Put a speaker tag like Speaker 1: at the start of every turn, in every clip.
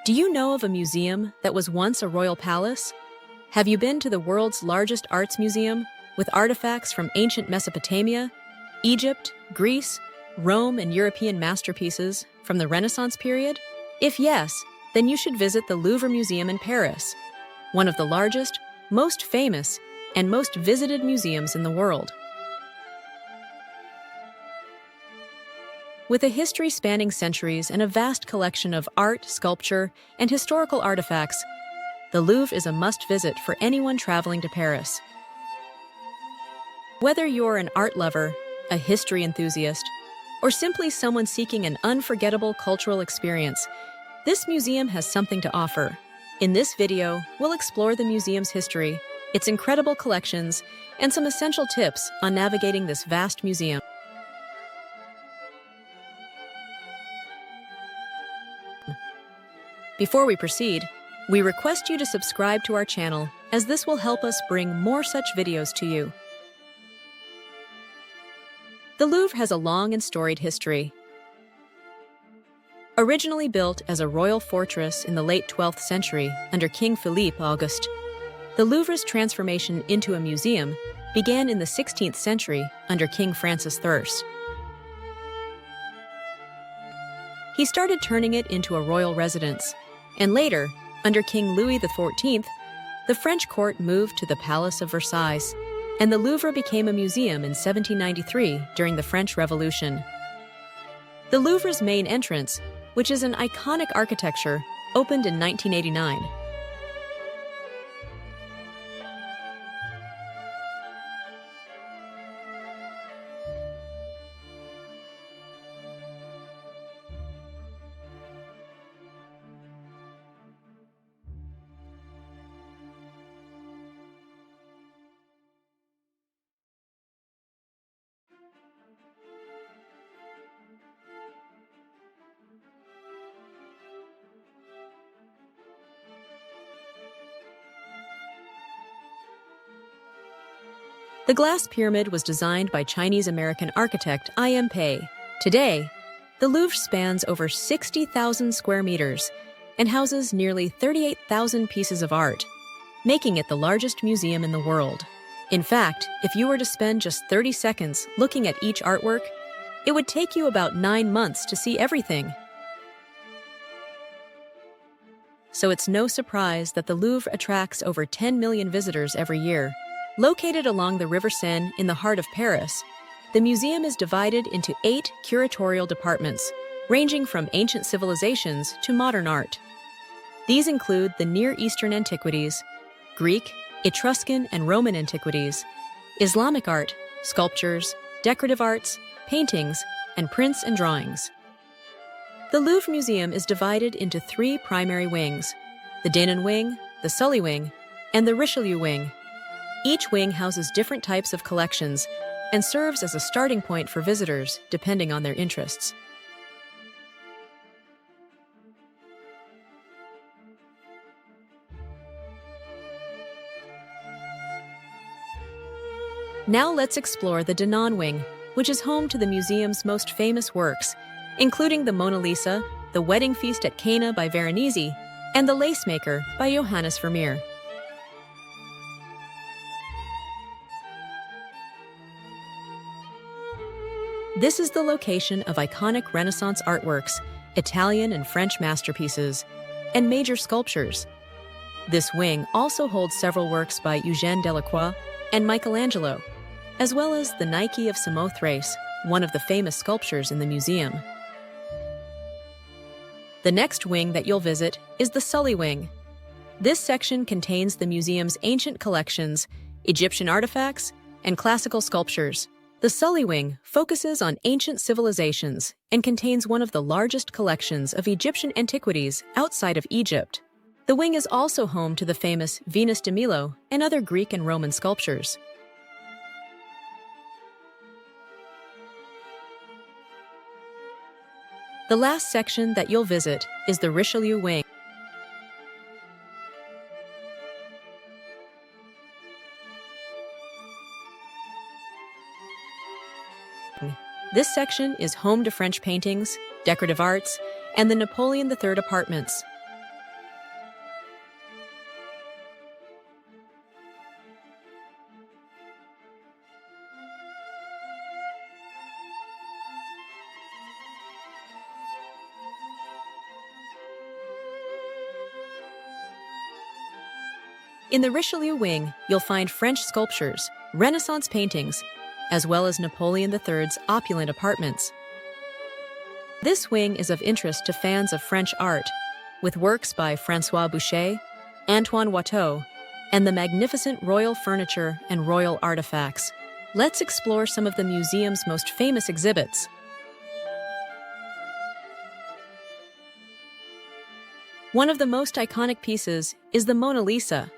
Speaker 1: Do you know of a museum that was once a royal palace? Have you been to the world's largest arts museum with artifacts from ancient Mesopotamia, Egypt, Greece, Rome, and European masterpieces from the Renaissance period? If yes, then you should visit the Louvre Museum in Paris, one of the largest, most famous, and most visited museums in the world. With a history spanning centuries and a vast collection of art, sculpture, and historical artifacts, the Louvre is a must-visit for anyone traveling to Paris. Whether you're an art lover, a history enthusiast, or simply someone seeking an unforgettable cultural experience, this museum has something to offer. In this video, we'll explore the museum's history, its incredible collections, and some essential tips on navigating this vast museum. Before we proceed, we request you to subscribe to our channel, as this will help us bring more such videos to you. The Louvre has a long and storied history. Originally built as a royal fortress in the late 12th century under King Philippe Auguste, the Louvre's transformation into a museum began in the 16th century under King Francis I. He started turning it into a royal residence, and later, under King Louis XIV, the French court moved to the Palace of Versailles, and the Louvre became a museum in 1793 during the French Revolution. The Louvre's main entrance, which is an iconic architecture, opened in 1989. The glass pyramid was designed by Chinese-American architect I.M. Pei. Today, the Louvre spans over 60,000 square meters and houses nearly 38,000 pieces of art, making it the largest museum in the world. In fact, if you were to spend just 30 seconds looking at each artwork, it would take you about 9 months to see everything. So it's no surprise that the Louvre attracts over 10 million visitors every year. Located along the River Seine in the heart of Paris, the museum is divided into 8 curatorial departments, ranging from ancient civilizations to modern art. These include the Near Eastern antiquities, Greek, Etruscan, and Roman antiquities, Islamic art, sculptures, decorative arts, paintings, and prints and drawings. The Louvre Museum is divided into 3 primary wings: the Denon wing, the Sully wing, and the Richelieu wing. Each wing houses different types of collections and serves as a starting point for visitors, depending on their interests. Now let's explore the Denon wing, which is home to the museum's most famous works, including the Mona Lisa, the Wedding Feast at Cana by Veronese, and the Lace Maker by Johannes Vermeer. This is the location of iconic Renaissance artworks, Italian and French masterpieces, and major sculptures. This wing also holds several works by Eugène Delacroix and Michelangelo, as well as the Nike of Samothrace, one of the famous sculptures in the museum. The next wing that you'll visit is the Sully wing. This section contains the museum's ancient collections, Egyptian artifacts, and classical sculptures. The Sully wing focuses on ancient civilizations and contains one of the largest collections of Egyptian antiquities outside of Egypt. The wing is also home to the famous Venus de Milo and other Greek and Roman sculptures. The last section that you'll visit is the Richelieu wing. This section is home to French paintings, decorative arts, and the Napoleon III apartments. In the Richelieu wing, you'll find French sculptures, Renaissance paintings, as well as Napoleon III's opulent apartments. This wing is of interest to fans of French art, with works by François Boucher, Antoine Watteau, and the magnificent royal furniture and royal artifacts. Let's explore some of the museum's most famous exhibits. One of the most iconic pieces is the Mona Lisa,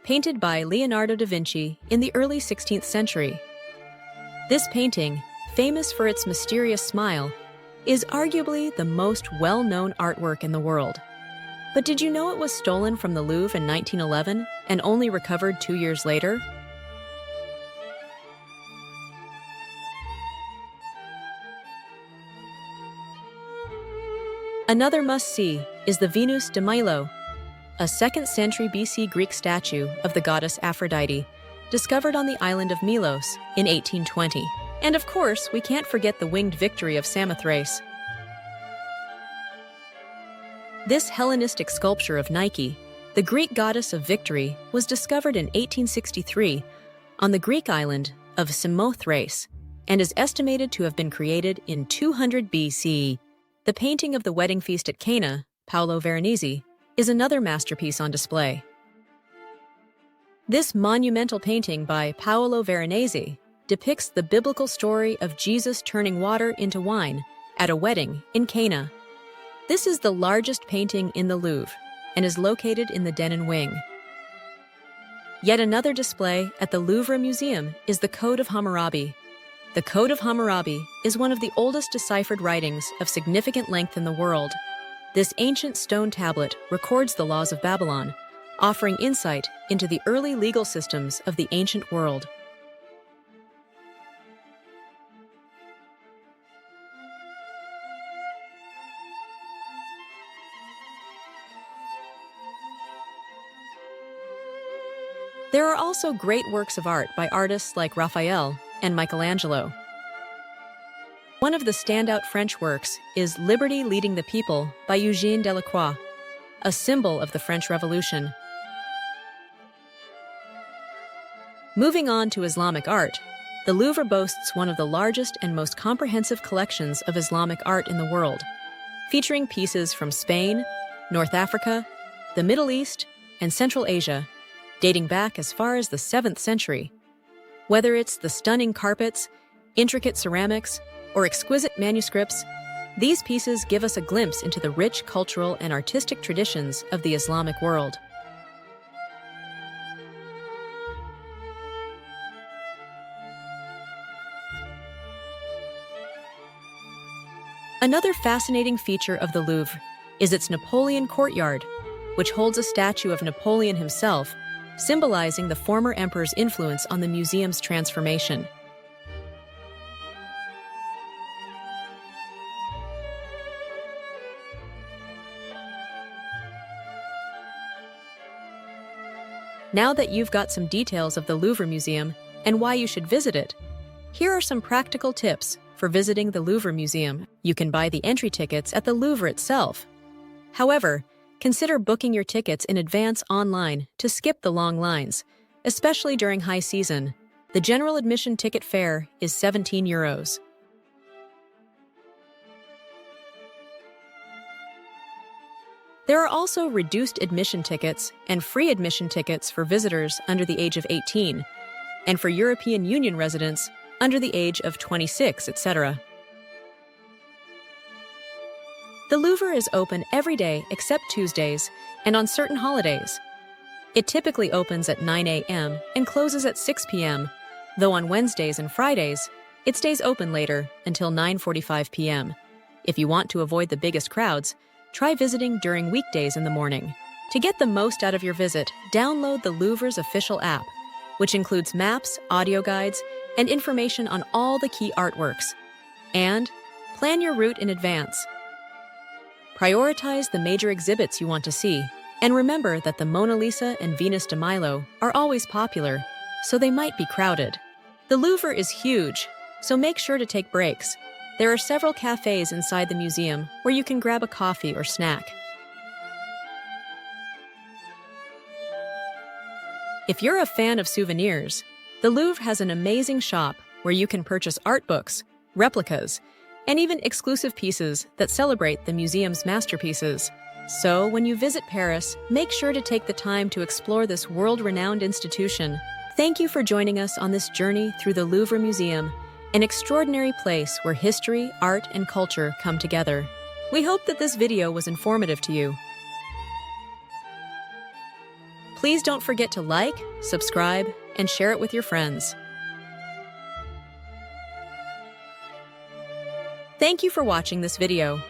Speaker 1: painted by Leonardo da Vinci in the early 16th century. This painting, famous for its mysterious smile, is arguably the most well-known artwork in the world. But did you know it was stolen from the Louvre in 1911 and only recovered 2 years later? Another must-see is the Venus de Milo, a 2nd century BC Greek statue of the goddess Aphrodite, discovered on the island of Milos in 1820. And of course, we can't forget the winged victory of Samothrace. This Hellenistic sculpture of Nike, the Greek goddess of victory, was discovered in 1863 on the Greek island of Samothrace and is estimated to have been created in 200 BC. The painting of the wedding feast at Cana, Paolo Veronese, is another masterpiece on display. This monumental painting by Paolo Veronese depicts the biblical story of Jesus turning water into wine at a wedding in Cana. This is the largest painting in the Louvre and is located in the Denon wing. Yet another display at the Louvre Museum is the Code of Hammurabi. The Code of Hammurabi is one of the oldest deciphered writings of significant length in the world. This ancient stone tablet records the laws of Babylon, offering insight into the early legal systems of the ancient world. There are also great works of art by artists like Raphael and Michelangelo. One of the standout French works is Liberty Leading the People by Eugène Delacroix, a symbol of the French Revolution. Moving on to Islamic art, the Louvre boasts one of the largest and most comprehensive collections of Islamic art in the world, featuring pieces from Spain, North Africa, the Middle East, and Central Asia, dating back as far as the 7th century. Whether it's the stunning carpets, intricate ceramics, or exquisite manuscripts, these pieces give us a glimpse into the rich cultural and artistic traditions of the Islamic world. Another fascinating feature of the Louvre is its Napoleon courtyard, which holds a statue of Napoleon himself, symbolizing the former emperor's influence on the museum's transformation. Now that you've got some details of the Louvre Museum and why you should visit it, here are some practical tips for visiting the Louvre Museum. You can buy the entry tickets at the Louvre itself. However, consider booking your tickets in advance online to skip the long lines, especially during high season. The general admission ticket fare is €17. There are also reduced admission tickets and free admission tickets for visitors under the age of 18, and for European Union residents under the age of 26, etc. The Louvre is open every day except Tuesdays and on certain holidays. It typically opens at 9 a.m. and closes at 6 p.m., though on Wednesdays and Fridays, it stays open later until 9:45 p.m. If you want to avoid the biggest crowds, try visiting during weekdays in the morning. To get the most out of your visit, download the Louvre's official app, which includes maps, audio guides, and information on all the key artworks. And plan your route in advance. Prioritize the major exhibits you want to see, and remember that the Mona Lisa and Venus de Milo are always popular, so they might be crowded. The Louvre is huge, so make sure to take breaks. There are several cafes inside the museum where you can grab a coffee or snack. If you're a fan of souvenirs, the Louvre has an amazing shop where you can purchase art books, replicas, and even exclusive pieces that celebrate the museum's masterpieces. So, when you visit Paris, make sure to take the time to explore this world-renowned institution. Thank you for joining us on this journey through the Louvre Museum, an extraordinary place where history, art, and culture come together. We hope that this video was informative to you. Please don't forget to like, subscribe, and share it with your friends. Thank you for watching this video.